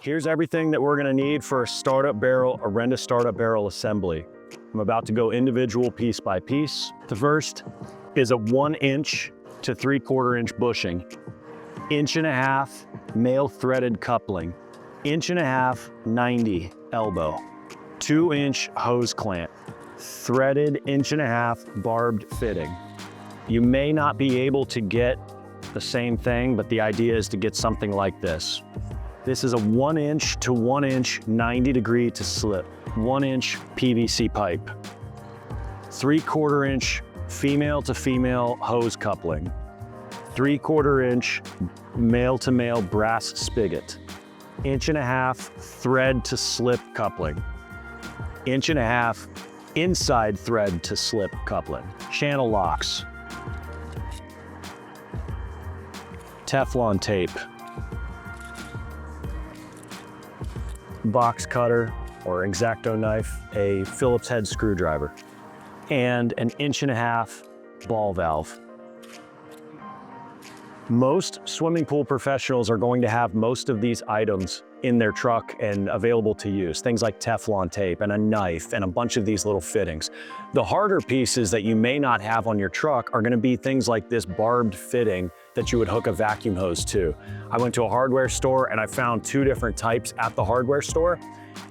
Here's everything that we're gonna need for a Orenda startup barrel assembly. I'm about to go individual piece by piece. The first is a 1 inch to 3/4 inch bushing, 1.5 inch male threaded coupling, 1.5 inch 90 elbow, 2 inch hose clamp, threaded 1.5 inch barbed fitting. You may not be able to get the same thing, but the idea is to get something like this. This is a 1 inch to 1 inch 90° to slip, 1 inch PVC pipe, 3/4 inch female to female hose coupling, 3/4 inch male to male brass spigot, 1.5 inch thread to slip coupling, 1.5 inch inside thread to slip coupling, channel locks, Teflon tape, box cutter or X-Acto knife, a Phillips head screwdriver, and an 1.5 inch ball valve. Most swimming pool professionals are going to have most of these items in their truck and available to use. Things like Teflon tape and a knife and a bunch of these little fittings. The harder pieces that you may not have on your truck are gonna be things like this barbed fitting that you would hook a vacuum hose to. I went to a hardware store and I found 2 different types at the hardware store,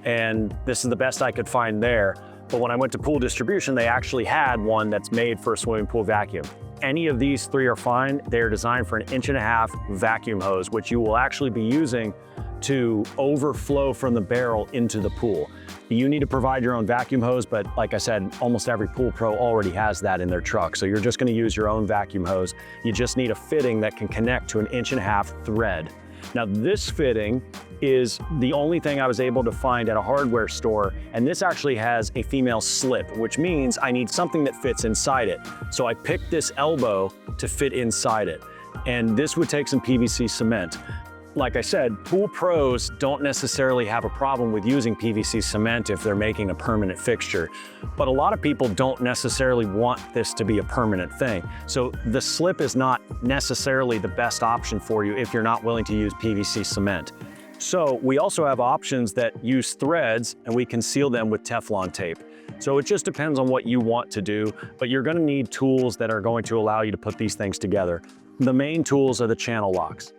and this is the best I could find there. But when I went to Pool Distribution, they actually had one that's made for a swimming pool vacuum. Any of these 3 are fine. They're designed for an 1.5 inch vacuum hose, which you will actually be using to overflow from the barrel into the pool. You need to provide your own vacuum hose, but like I said, almost every pool pro already has that in their truck. So you're just gonna use your own vacuum hose. You just need a fitting that can connect to an 1.5 inch thread. Now this fitting is the only thing I was able to find at a hardware store, and this actually has a female slip, which means I need something that fits inside it. So I picked this elbow to fit inside it, and this would take some PVC cement. Like I said, pool pros don't necessarily have a problem with using PVC cement if they're making a permanent fixture, but a lot of people don't necessarily want this to be a permanent thing. So the slip is not necessarily the best option for you if you're not willing to use PVC cement. So we also have options that use threads, and we can seal them with Teflon tape. So it just depends on what you want to do, but you're gonna need tools that are going to allow you to put these things together. The main tools are the channel locks.